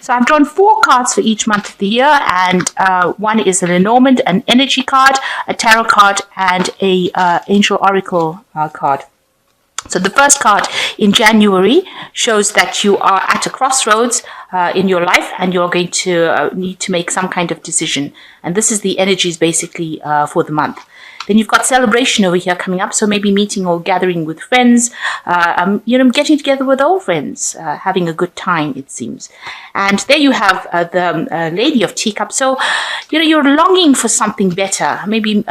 So I've drawn 4 cards for each month of the year, and one is a Lenormand, an energy card, a tarot card, and a angel oracle card. So the first card in January shows that you are at a crossroads in your life, and you're going to need to make some kind of decision. And this is the energies basically for the month. Then you've got celebration over here coming up. So maybe meeting or gathering with friends, getting together with old friends, having a good time, it seems. And there you have the Lady of Teacups. So, you're longing for something better, maybe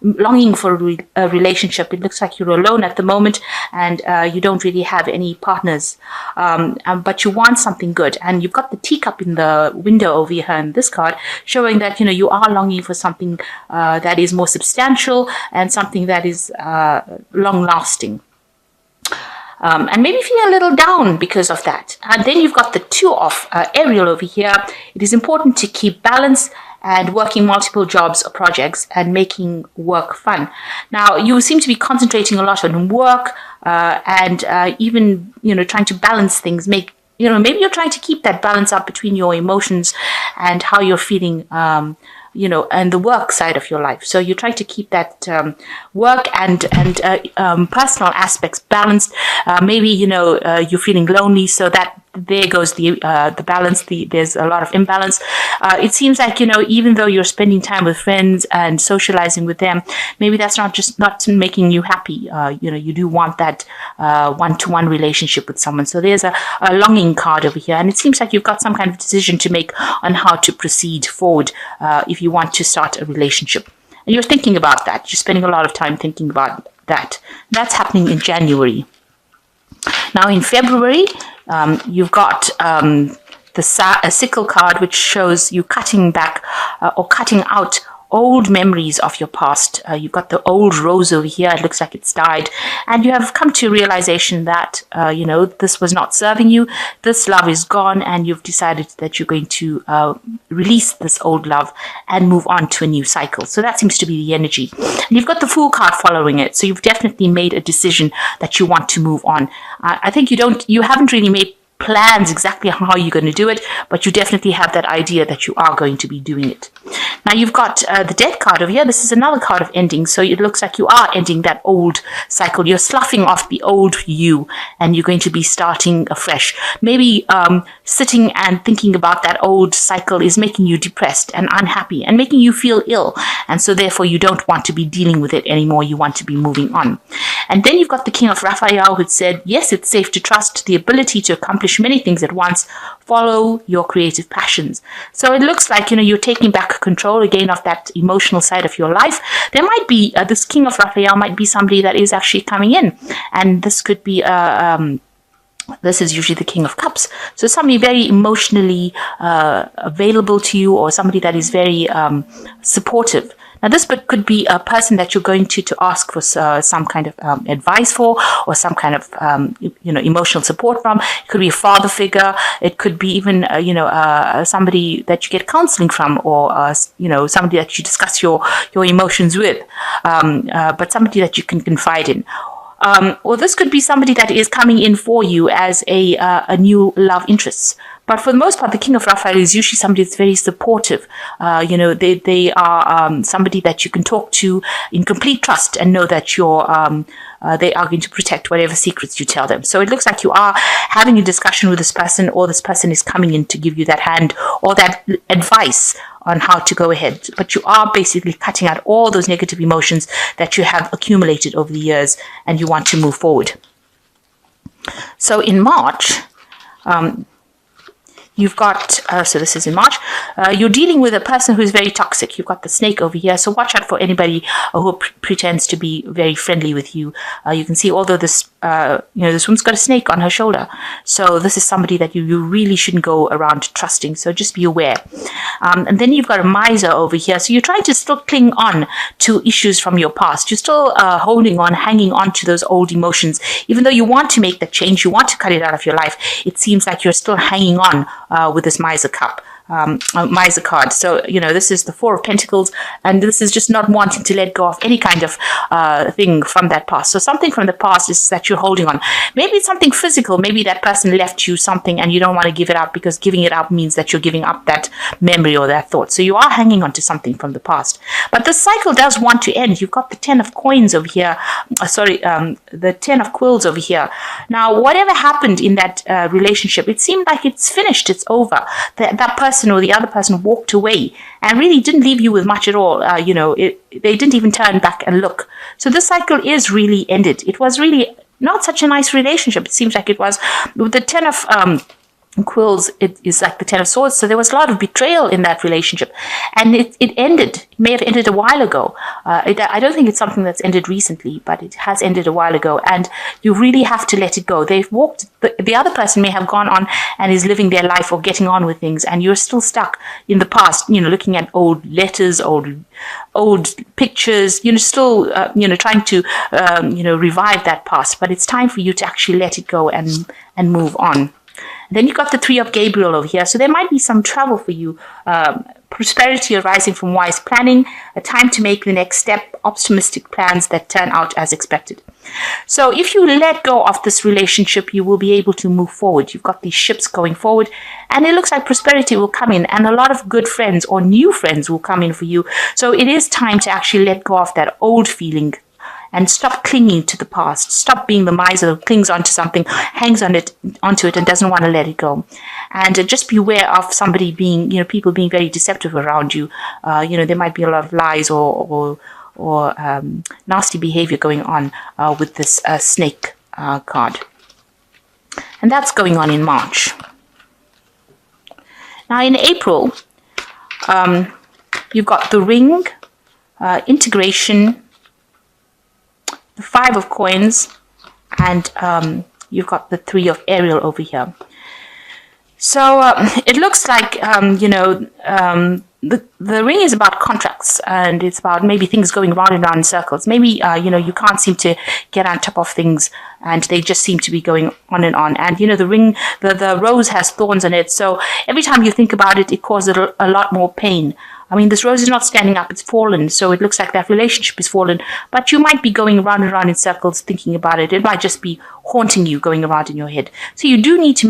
longing for a relationship. It looks like you're alone at the moment, and you don't really have any partners, but you want something good. And you've got the teacup in the window over here in this card, showing that you are longing for something that is more substantial and something that is long lasting. And maybe feeling a little down because of that. And then you've got the 2 of Ariel over here. It is important to keep balance and working multiple jobs or projects and making work fun. Now, you seem to be concentrating a lot on work and even, trying to balance things. Maybe you're trying to keep that balance up between your emotions and how you're feeling, and the work side of your life. So you're trying to keep that work and personal aspects balanced. Maybe, you're feeling lonely, so that there goes the balance. There's a lot of imbalance. It seems like, even though you're spending time with friends and socializing with them, maybe that's not making you happy. You do want that one-to-one relationship with someone. So there's a longing card over here. And it seems like you've got some kind of decision to make on how to proceed forward if you want to start a relationship. And you're thinking about that. You're spending a lot of time thinking about that. That's happening in January. Now in February, you've got a sickle card, which shows you cutting back or cutting out old memories of your past. You've got the old rose over here. It looks like it's died. And you have come to a realization that, this was not serving you. This love is gone, and you've decided that you're going to release this old love and move on to a new cycle. So that seems to be the energy. And you've got the Fool card following it. So you've definitely made a decision that you want to move on. I think you haven't really made plans exactly how you're going to do it, but you definitely have that idea that you are going to be doing it. Now you've got the Death card over here. This is another card of ending. So it looks like you are ending that old cycle. You're sloughing off the old you, and you're going to be starting afresh. Maybe sitting and thinking about that old cycle is making you depressed and unhappy and making you feel ill. And so therefore you don't want to be dealing with it anymore. You want to be moving on. And then you've got the King of Raphael, who said, yes, it's safe to trust the ability to accomplish many things at once. Follow your creative passions. So it looks like, you're taking back control again of that emotional side of your life. There might be, this King of Raphael might be somebody that is actually coming in. And this could be, this is usually the King of Cups. So somebody very emotionally available to you, or somebody that is very supportive. Now, this could be a person that you're going to ask for some kind of advice for, or some kind of, emotional support from. It could be a father figure. It could be even, somebody that you get counseling from, or, somebody that you discuss your emotions with, but somebody that you can confide in. Or this could be somebody that is coming in for you as a new love interest. But for the most part, the King of Raphael is usually somebody that's very supportive. They are somebody that you can talk to in complete trust and know that they are going to protect whatever secrets you tell them. So it looks like you are having a discussion with this person, or this person is coming in to give you that hand or that advice on how to go ahead. But you are basically cutting out all those negative emotions that you have accumulated over the years, and you want to move forward. So in March, you've got, so this is in March, you're dealing with a person who's very toxic. You've got the Snake over here. So watch out for anybody who pretends to be very friendly with you. You can see, although this woman's got a snake on her shoulder. So this is somebody that you really shouldn't go around trusting. So just be aware. And then you've got a Miser over here. So you're trying to still cling on to issues from your past. You're still hanging on to those old emotions. Even though you want to make that change, you want to cut it out of your life, it seems like you're still hanging on with this Miser cup. miser card. So, this is the Four of Pentacles, and this is just not wanting to let go of any kind of thing from that past. So something from the past is that you're holding on. Maybe it's something physical. Maybe that person left you something and you don't want to give it up, because giving it up means that you're giving up that memory or that thought. So you are hanging on to something from the past. But the cycle does want to end. You've got the Ten of Coins over here. The Ten of Quills over here. Now, whatever happened in that relationship, it seemed like it's finished. It's over. That person or the other person walked away and really didn't leave you with much at all. They didn't even turn back and look. So this cycle is really ended. It was really not such a nice relationship. It seems like it was. With the Ten of Quills, it is like the Ten of Swords. So there was a lot of betrayal in that relationship, and it ended. It may have ended a while ago. I don't think it's something that's ended recently, but it has ended a while ago, and you really have to let it go. They've walked. The other person may have gone on and is living their life or getting on with things, and you're still stuck in the past. Looking at old letters, old pictures. Still trying to revive that past. But it's time for you to actually let it go and move on. Then you've got the Three of Gabriel over here. So there might be some travel for you. Prosperity arising from wise planning. A time to make the next step. Optimistic plans that turn out as expected. So if you let go of this relationship, you will be able to move forward. You've got these ships going forward. And it looks like prosperity will come in. And a lot of good friends or new friends will come in for you. So it is time to actually let go of that old feeling. And stop clinging to the past. Stop being the miser who clings onto something, hangs onto it, and doesn't want to let it go. And just beware of somebody being, people being very deceptive around you. There might be a lot of lies or nasty behavior going on with this snake card. And that's going on in March. Now in April, you've got the Ring, integration, the Five of Coins, and you've got the Three of Ariel over here. So it looks like, the Ring is about contracts, and it's about maybe things going round and round in circles. Maybe, you can't seem to get on top of things, and they just seem to be going on and on. And, the ring, the rose has thorns on it, so every time you think about it, it causes a lot more pain. I mean, this rose is not standing up, it's fallen, so it looks like that relationship is fallen, but you might be going around and around in circles thinking about it. It might just be haunting you, going around in your head. So you do need to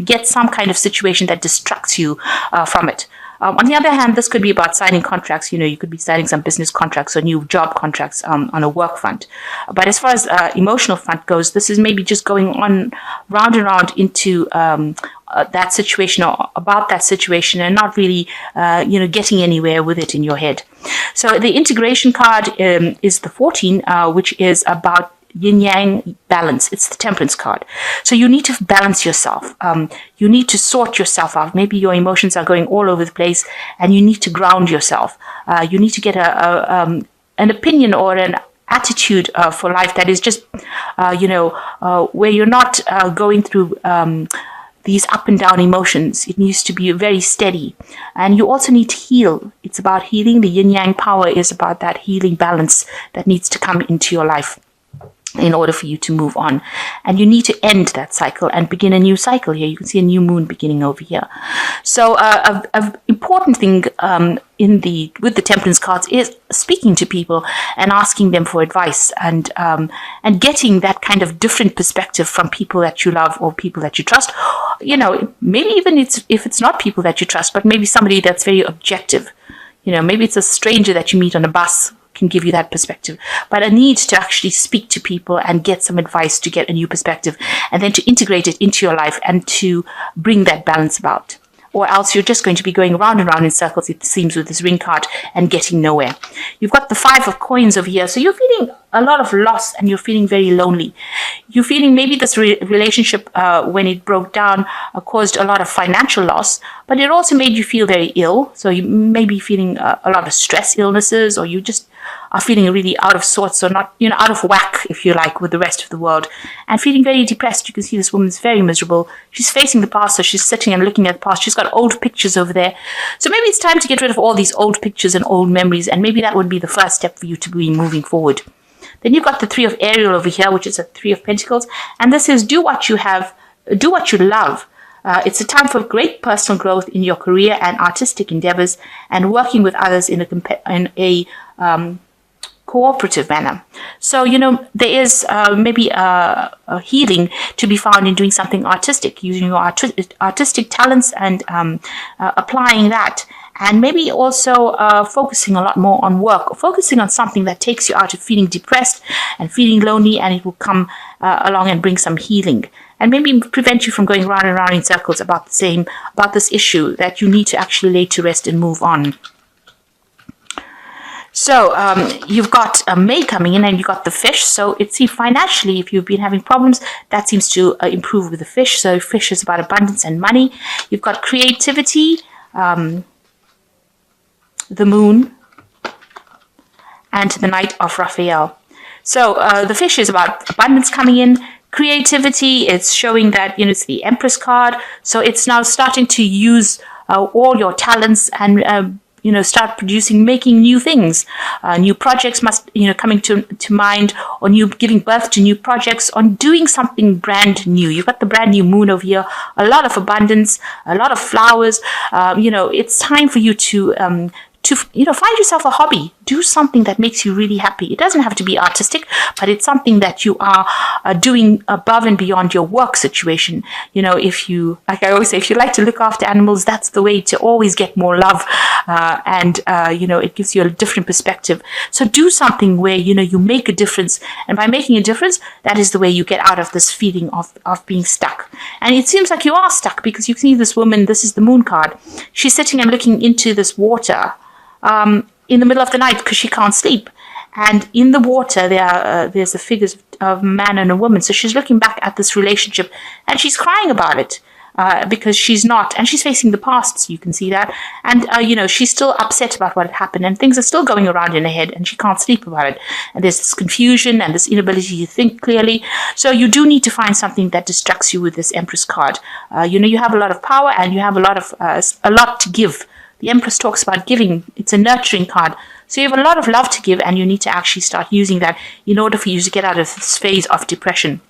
get some kind of situation that distracts you from it. On the other hand, this could be about signing contracts. You could be signing some business contracts or new job contracts on a work front. But as far as emotional front goes, this is maybe just going on round and round into that situation or about that situation, and not really, getting anywhere with it in your head. So the integration card is the 14, which is about yin-yang balance. It's the Temperance card. So you need to balance yourself. You need to sort yourself out. Maybe your emotions are going all over the place, and you need to ground yourself. You need to get an opinion or an attitude for life that is just, where you're not going through these up and down emotions. It needs to be very steady. And you also need to heal. It's about healing. The yin-yang power is about that healing balance that needs to come into your life in order for you to move on. And you need to end that cycle and begin a new cycle here. You can see a new moon beginning over here. So an important thing with the Temperance cards is speaking to people and asking them for advice, and getting that kind of different perspective from people that you love or people that you trust. Maybe even if it's not people that you trust, but maybe somebody that's very objective. Maybe it's a stranger that you meet on a bus can give you that perspective, but a need to actually speak to people and get some advice to get a new perspective, and then to integrate it into your life and to bring that balance about. Or else you're just going to be going round and round in circles, it seems, with this ring card and getting nowhere. You've got the Five of Coins over here. So you're feeling a lot of loss and you're feeling very lonely. You're feeling maybe this relationship, when it broke down, caused a lot of financial loss, but it also made you feel very ill. So you may be feeling a lot of stress illnesses, or you just are feeling really out of sorts, or not, out of whack, if you like, with the rest of the world, and feeling very depressed. You can see this woman's very miserable. She's facing the past, so she's sitting and looking at the past. She's got old pictures over there. So maybe it's time to get rid of all these old pictures and old memories, and maybe that would be the first step for you to be moving forward. Then you've got the Three of Ariel over here, which is a Three of Pentacles, and this is do what you love. It's a time for great personal growth in your career and artistic endeavors, and working with others in a cooperative manner. So, there is maybe a healing to be found in doing something artistic, using your artistic talents and applying that. And maybe also focusing a lot more on work, focusing on something that takes you out of feeling depressed and feeling lonely, and it will come along and bring some healing. And maybe prevent you from going round and round in circles about this issue that you need to actually lay to rest and move on. So you've got May coming in, and you've got the fish. So it seems financially, if you've been having problems, that seems to improve with the fish. So fish is about abundance and money. You've got creativity, the moon, and the Knight of Raphael. So the fish is about abundance coming in. Creativity, it's showing that, it's the Empress card. So it's now starting to use all your talents and start making new things. New projects must, coming to mind, or giving birth to new projects, on doing something brand new. You've got the brand new moon over here, a lot of abundance, a lot of flowers. It's time for you to find yourself a hobby. Do something that makes you really happy. It doesn't have to be artistic, but it's something that you are doing above and beyond your work situation. If you, like I always say, if you like to look after animals, that's the way to always get more love. And it gives you a different perspective. So do something where, you make a difference. And by making a difference, that is the way you get out of this feeling of being stuck. And it seems like you are stuck, because you see this woman, this is the moon card. She's sitting and looking into this water in the middle of the night because she can't sleep. And in the water, there's the figures of a man and a woman. So she's looking back at this relationship, and she's crying about it because she's not, and she's facing the past. So you can see that. And, she's still upset about what had happened, and things are still going around in her head, and she can't sleep about it. And there's this confusion and this inability to think clearly. So you do need to find something that distracts you with this Empress card. You have a lot of power, and you have a lot to give. The Empress talks about giving. It's a nurturing card. So you have a lot of love to give, and you need to actually start using that in order for you to get out of this phase of depression.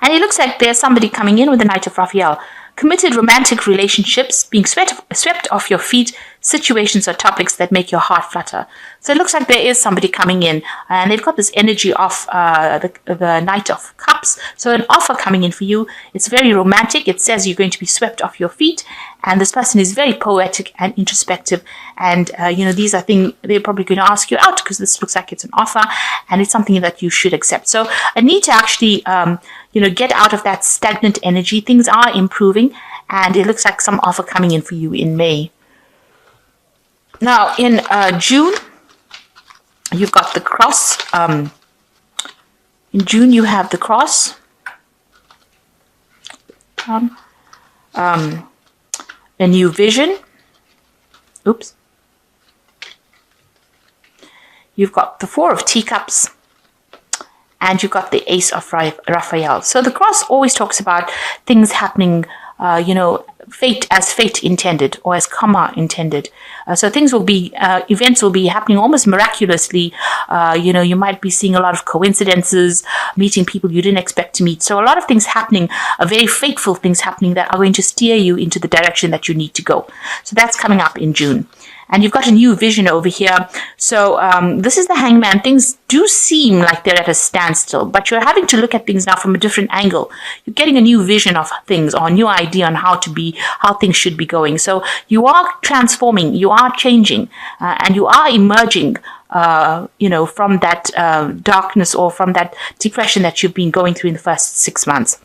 And it looks like there's somebody coming in with the Knight of Raphael. Committed romantic relationships, being swept off your feet, situations or topics that make your heart flutter. So it looks like there is somebody coming in, and they've got this energy of the Knight of Cups. So an offer coming in for you. It's very romantic. It says you're going to be swept off your feet, and this person is very poetic and introspective. And these are things they're probably going to ask you out, because this looks like it's an offer, and it's something that you should accept. So I need to actually get out of that stagnant energy. Things are improving, and it looks like some offer coming in for you in May. Now, in June, you've got the cross. In June, you have the cross. A new vision. Oops. You've got the Four of Teacups. And you've got the Ace of Raphael. So the cross always talks about things happening, fate as fate intended, or as karma intended. So things will be, events will be happening almost miraculously. You might be seeing a lot of coincidences, meeting people you didn't expect to meet. So a lot of things happening, very fateful things happening that are going to steer you into the direction that you need to go. So that's coming up in June. And you've got a new vision over here. So this is the Hangman. Things do seem like they're at a standstill, but you're having to look at things now from a different angle. You're getting a new vision of things, or a new idea on how things should be going. So you are transforming, you are changing, and you are emerging from that darkness, or from that depression that you've been going through in the first 6 months.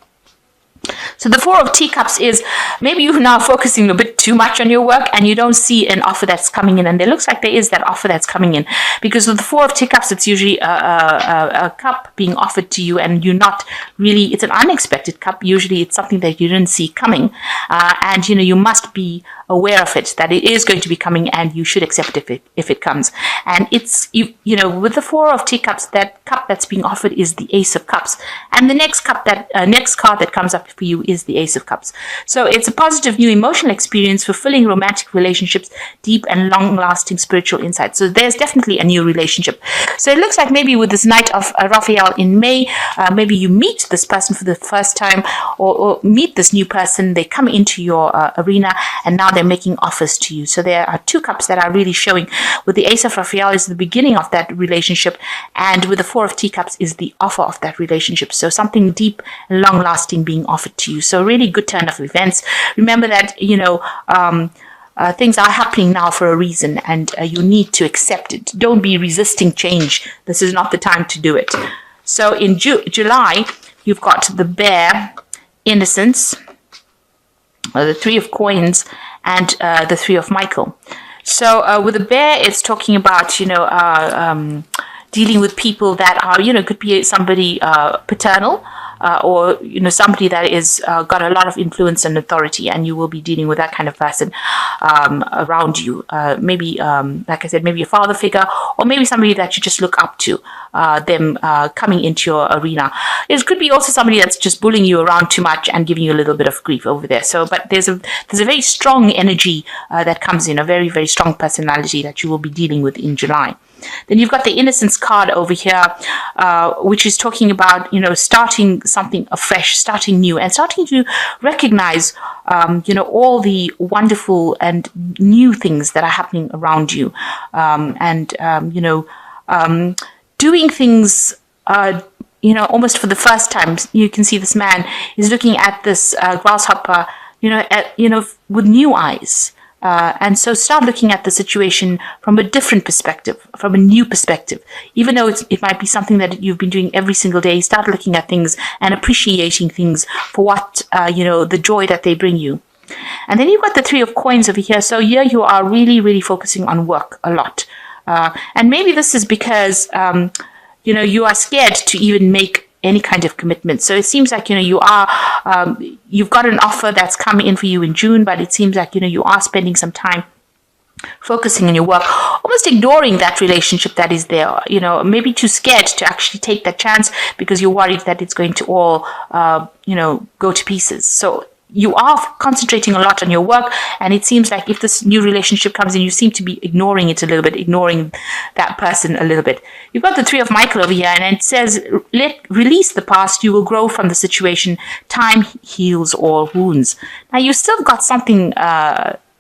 So the Four of Teacups is maybe you're now focusing a bit too much on your work, and you don't see an offer that's coming in. And there looks like there is that offer that's coming in, because with the Four of Teacups, it's usually a cup being offered to you, and you're not really, it's an unexpected cup. Usually it's something that you didn't see coming. And you must be aware of it, that it is going to be coming, and you should accept it if it comes. And it's, you know, with the Four of Teacups, that cup that's being offered is the Ace of Cups, and the next card that comes up for you is the Ace of Cups. So it's a positive new emotional experience, fulfilling romantic relationships, deep and long-lasting spiritual insight. So there's definitely a new relationship. So it looks like maybe with this Knight of Raphael in May, maybe you meet this person for the first time, or meet this new person. They come into your arena, and now they're making offers to you. So there are two cups that are really showing. With the Ace of Raphael is the beginning of that relationship, and with the Four of Teacups is the offer of that relationship. So something deep and long-lasting being offered to you. So really good turn of events. Remember that, you know, things are happening now for a reason, and you need to accept it. Don't be resisting change. This is not the time to do it. So in July, you've got the Bear, Innocence, the Three of Coins, and the Three of Michael. So with the Bear, it's talking about, you know, dealing with people that are, you know, could be somebody paternal, or, you know, somebody that is got a lot of influence and authority, and you will be dealing with that kind of person around you. Maybe, like I said, maybe a father figure, or maybe somebody that you just look up to, them coming into your arena. It could be also somebody that's just bullying you around too much and giving you a little bit of grief over there. So, but there's a very strong energy that comes in, a very, very strong personality that you will be dealing with in July. Then you've got the Innocence card over here, which is talking about, you know, starting something afresh, starting new, and starting to recognize, you know, all the wonderful and new things that are happening around you, and you know, doing things, you know, almost for the first time. You can see this man is looking at this grasshopper, you know, with new eyes. And so start looking at the situation from a different perspective, from a new perspective. Even though it might be something that you've been doing every single day, start looking at things and appreciating things for what, you know, the joy that they bring you. And then you've got the Three of Coins over here. So here you are really, really focusing on work a lot. And maybe this is because, you know, you are scared to even make any kind of commitment. So it seems like, you know, you are, you've got an offer that's coming in for you in June, but it seems like, you know, you are spending some time focusing on your work, almost ignoring that relationship that is there, you know, maybe too scared to actually take that chance because you're worried that it's going to all, you know, go to pieces. So you are concentrating a lot on your work, and it seems like if this new relationship comes in, you seem to be ignoring it a little bit, ignoring that person a little bit. You've got the Three of Michael over here, and it says, release the past, you will grow from the situation, time heals all wounds. Now, you've still got something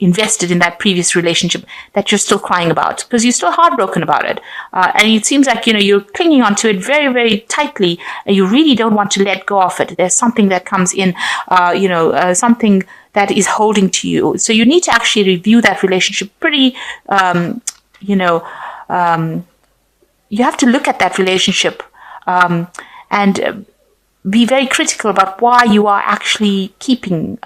invested in that previous relationship that you're still crying about, because you're still heartbroken about it. And it seems like, you know, you're clinging onto it very, very tightly, and you really don't want to let go of it. There's something that comes in, you know, something that is holding to you. So you need to actually review that relationship pretty, you know, you have to look at that relationship and be very critical about why you are actually keeping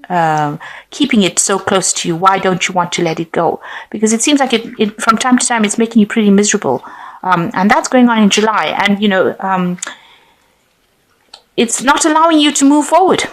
it so close to you. Why don't you want to let it go? Because it seems like it from time to time it's making you pretty miserable, and that's going on in July. And you know, it's not allowing you to move forward.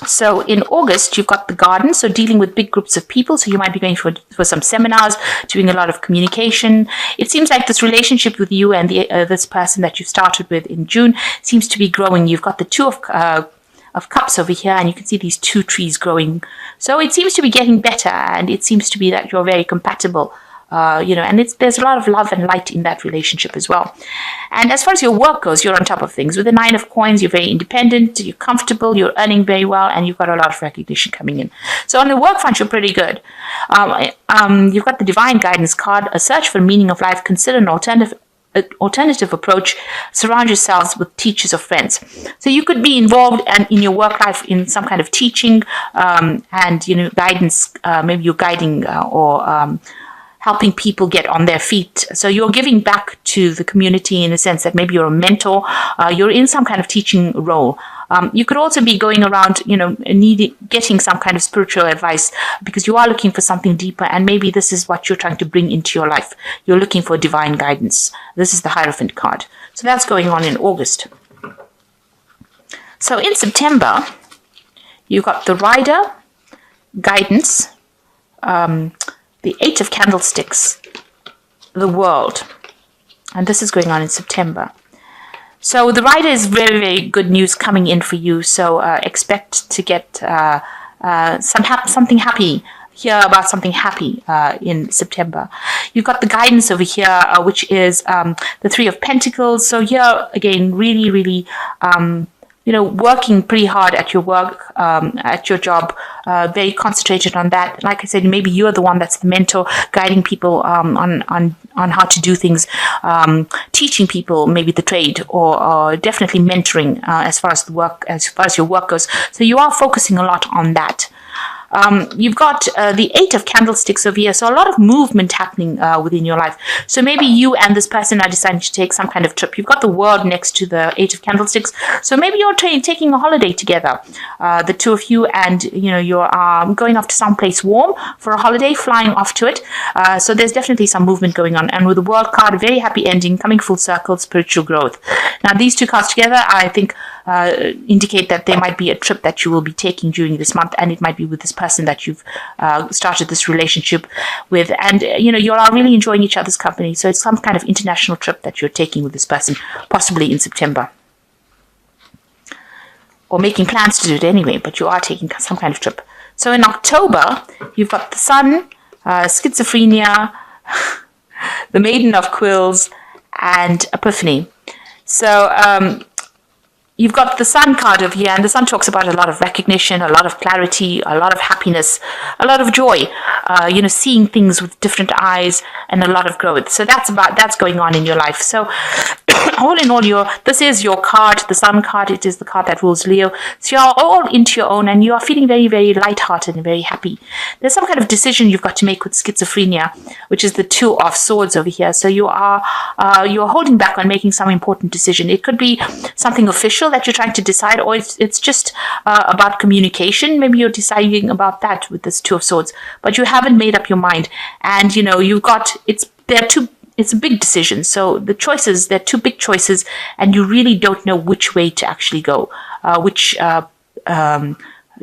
So in August, you've got the Garden, so dealing with big groups of people. So you might be going for some seminars, doing a lot of communication. It seems like this relationship with you and this person that you started with in June seems to be growing. You've got the Two of Cups over here, and you can see these two trees growing. So it seems to be getting better, and it seems to be that you're very compatible. You know, and there's a lot of love and light in that relationship as well. And as far as your work goes, you're on top of things. With the Nine of Coins, you're very independent, you're comfortable, you're earning very well, and you've got a lot of recognition coming in. So on the work front, you're pretty good. You've got the Divine Guidance card, a search for meaning of life, consider an alternative approach, surround yourselves with teachers or friends. So you could be involved in your work life in some kind of teaching, and, you know, guidance, maybe you're guiding or helping people get on their feet. So you're giving back to the community in a sense that maybe you're a mentor, you're in some kind of teaching role. You could also be going around, you know, getting some kind of spiritual advice because you are looking for something deeper, and maybe this is what you're trying to bring into your life. You're looking for divine guidance. This is the Hierophant card. So that's going on in August. So in September, you've got the Rider, guidance, the Eight of Candlesticks, the World. And this is going on in September. So the rider is very, very good news coming in for you. So expect to get something happy. Hear about something happy in September. You've got the guidance over here, which is the Three of Pentacles. So here again, really, really, working pretty hard at your work, at your job, very concentrated on that. Like I said, maybe you're the one that's the mentor, guiding people on how to do things, teaching people maybe the trade, or definitely mentoring as far as your work goes. So you are focusing a lot on that. You've got the Eight of Candlesticks over here, so a lot of movement happening within your life. So maybe you and this person are deciding to take some kind of trip. You've got the World next to the Eight of Candlesticks, so maybe you're taking a holiday together, the two of you, and you're going off to someplace warm for a holiday, flying off to it. So there's definitely some movement going on, and with the World card, a very happy ending, coming full circle, spiritual growth. Now these two cards together, I think, indicate that there might be a trip that you will be taking during this month, and it might be with this person that you've started this relationship with, and you are really enjoying each other's company. So it's some kind of international trip that you're taking with this person, possibly in September, or making plans to do it anyway, but you are taking some kind of trip. So in October, you've got the Sun, Schizophrenia, the Maiden of Quills, and Epiphany. So you've got the Sun card over here, and the Sun talks about a lot of recognition, a lot of clarity, a lot of happiness, a lot of joy, seeing things with different eyes, and a lot of growth. So that's going on in your life. So all in all, this is your card, the Sun card. It is the card that rules Leo. So you're all into your own, and you are feeling very, very lighthearted and very happy. There's some kind of decision you've got to make with Schizophrenia, which is the Two of Swords over here. So you're holding back on making some important decision. It could be something official that you're trying to decide, or it's just about communication. Maybe you're deciding about that with this Two of Swords, but you haven't made up your mind, and it's a big decision. So they're two big choices, and you really don't know which way to actually go, which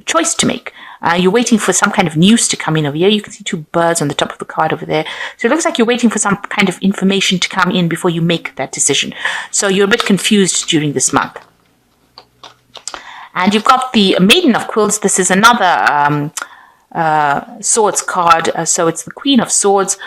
choice to make. You're waiting for some kind of news to come in over here. You can see two birds on the top of the card over there. So it looks like you're waiting for some kind of information to come in before you make that decision. So you're a bit confused during this month. And you've got the Maiden of Quills. This is another Swords card. So it's the Queen of Swords.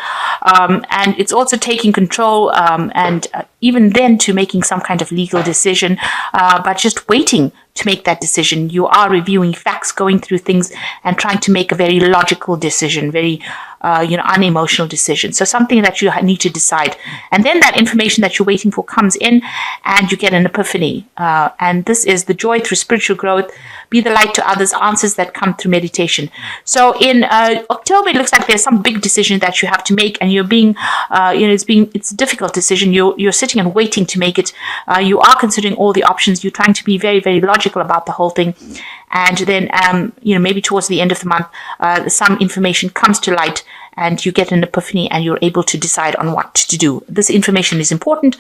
And it's also taking control, and even then to making some kind of legal decision, but just waiting to make that decision. You are reviewing facts, going through things, and trying to make a very logical decision, very unemotional decision. So something that you need to decide. And then that information that you're waiting for comes in, and you get an epiphany. And this is the joy through spiritual growth. Be the light to others, answers that come through meditation. So in October, it looks like there's some big decision that you have to make, and you're being, it's a difficult decision. You're sitting and waiting to make it. You are considering all the options. You're trying to be very, very logical about the whole thing. And then, maybe towards the end of the month, some information comes to light, and you get an epiphany, and you're able to decide on what to do. This information is important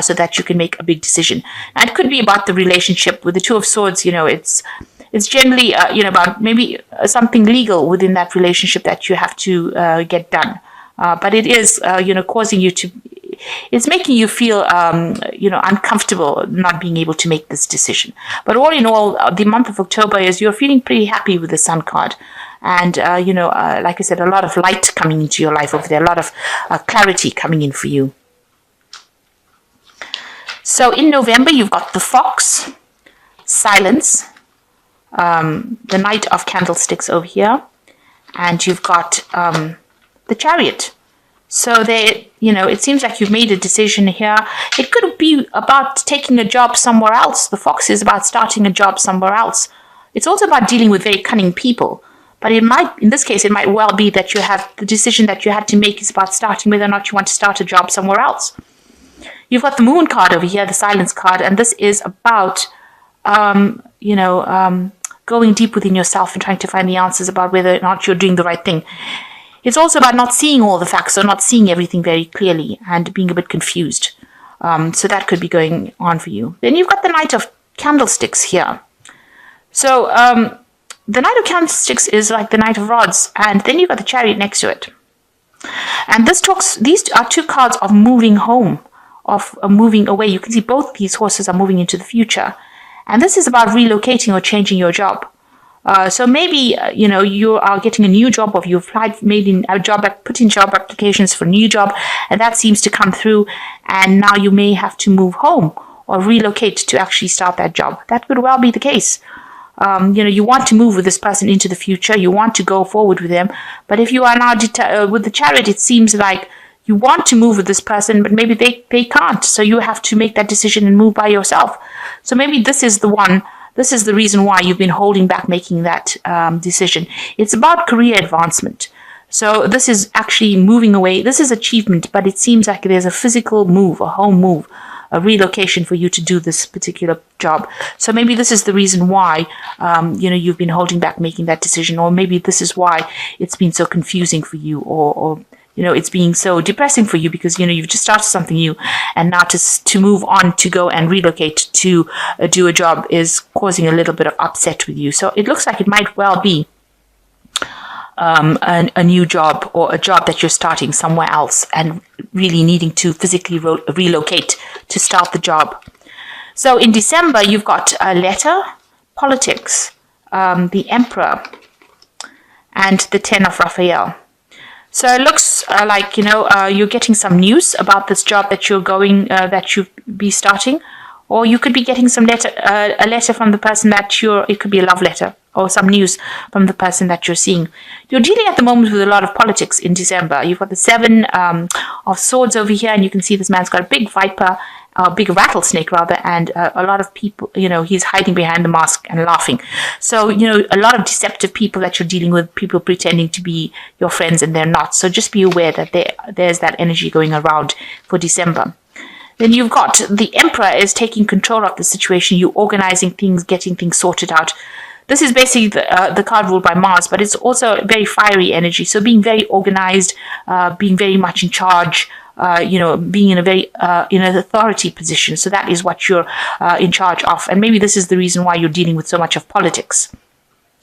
so that you can make a big decision. And it could be about the relationship with the Two of Swords. It's generally, about maybe something legal within that relationship that you have to get done. But it is, causing you to, it's making you feel, uncomfortable not being able to make this decision. But all in all, the month of October you're feeling pretty happy with the Sun card. And, like I said, a lot of light coming into your life over there, a lot of clarity coming in for you. So in November, you've got the Fox, Silence, the Knight of Candlesticks over here, and you've got the Chariot. So it seems like you've made a decision here. It could be about taking a job somewhere else. The Fox is about starting a job somewhere else. It's also about dealing with very cunning people. But in this case, it might well be that you have the decision that you had to make is about starting whether or not you want to start a job somewhere else. You've got the Moon card over here, the Silence card, and this is about, going deep within yourself and trying to find the answers about whether or not you're doing the right thing. It's also about not seeing all the facts or not seeing everything very clearly and being a bit confused. So that could be going on for you. Then you've got the Knight of Candlesticks here. So the Knight of Candlesticks is like the Knight of Rods, and then you've got the Chariot next to it. And these are two cards of moving home, of moving away. You can see both these horses are moving into the future. And this is about relocating or changing your job. So maybe, you are getting a new job, or you've applied, put in job applications for a new job, and that seems to come through. And now you may have to move home or relocate to actually start that job. That could well be the case. You want to move with this person into the future. You want to go forward with them. But if you are now with the Chariot, it seems like you want to move with this person, but maybe they can't. So you have to make that decision and move by yourself. So maybe this is the one. This is the reason why you've been holding back making that decision. It's about career advancement. So this is actually moving away. This is achievement, but it seems like there's a physical move, a home move, a relocation for you to do this particular job. So maybe this is the reason why, you've been holding back making that decision, or maybe this is why it's been so confusing for you, or it's being so depressing for you because, you've just started something new, and now to move on, to go and relocate to do a job is causing a little bit of upset with you. So it looks like it might well be a new job, or a job that you're starting somewhere else and really needing to physically relocate to start the job. So in December, you've got a letter, politics, the Emperor, and the Ten of Raphael. So it looks like, you're getting some news about this job that you're that you'll be starting, or you could be getting a letter from the person it could be a love letter, or some news from the person that you're seeing. You're dealing at the moment with a lot of politics in December. You've got the Seven of Swords over here, and you can see this man's got a big viper, a big rattlesnake rather, and a lot of people, he's hiding behind the mask and laughing. So, a lot of deceptive people that you're dealing with, people pretending to be your friends and they're not. So just be aware that there's that energy going around for December. Then you've got the Emperor is taking control of the situation. You're organizing things, getting things sorted out. This is basically the card ruled by Mars, but it's also very fiery energy. So being very organized, being very much in charge, being in a very in an authority position. So that is what you're in charge of. And maybe this is the reason why you're dealing with so much of politics.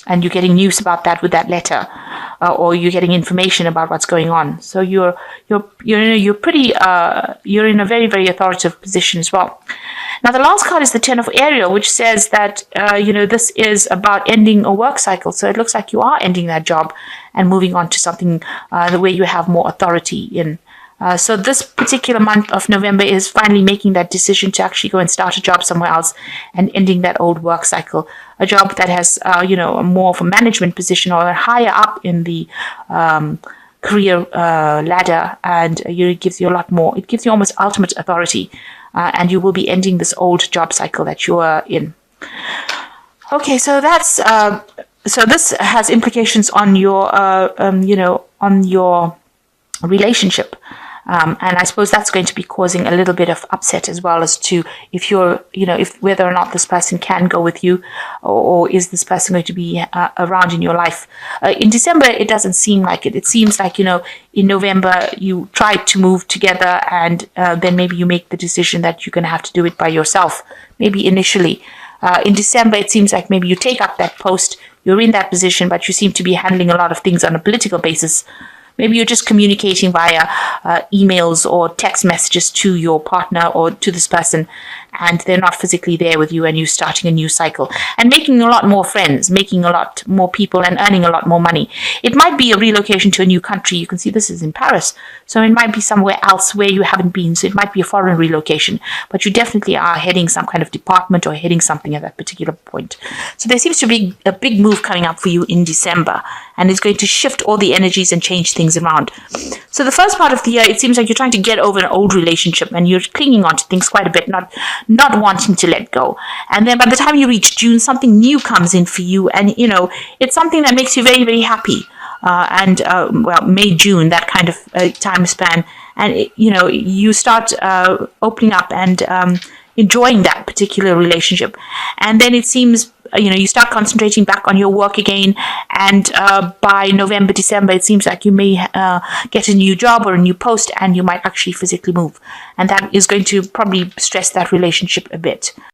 And you're getting news about that with that letter, or you're getting information about what's going on. So you're pretty you're in a very, very authoritative position as well. Now the last card is the Ten of Ariel, which says that this is about ending a work cycle. So it looks like you are ending that job and moving on to something the way you have more authority in. So this particular month of November is finally making that decision to actually go and start a job somewhere else and ending that old work cycle. A job that has, more of a management position or higher up in the career ladder, and it gives you a lot more. It gives you almost ultimate authority, and you will be ending this old job cycle that you are in. Okay, so that's so this has implications on your, on your relationship. And I suppose that's going to be causing a little bit of upset, as well as to if you're, if whether or not this person can go with you, or is this person going to be around in your life. In December, it doesn't seem like it. It seems like, in November, you try to move together, and then maybe you make the decision that you're going to have to do it by yourself, maybe initially. In December, it seems like maybe you take up that post, you're in that position, but you seem to be handling a lot of things on a political basis. Maybe you're just communicating via emails or text messages to your partner or to this person, and they're not physically there with you, and you're starting a new cycle and making a lot more friends, making a lot more people, and earning a lot more money. It might be a relocation to a new country. You can see this is in Paris. So it might be somewhere else where you haven't been. So it might be a foreign relocation, but you definitely are heading some kind of department or heading something at that particular point. So there seems to be a big move coming up for you in December, and it's going to shift all the energies and change things around. So the first part of the year, it seems like you're trying to get over an old relationship, and you're clinging on to things quite a bit, not wanting to let go. And then by the time you reach June, something new comes in for you, and it's something that makes you very, very happy. May, June, that kind of time span, and you start opening up and enjoying that particular relationship. And then it seems you start concentrating back on your work again, and by November, December, it seems like you may get a new job or a new post, and you might actually physically move, and that is going to probably stress that relationship a bit.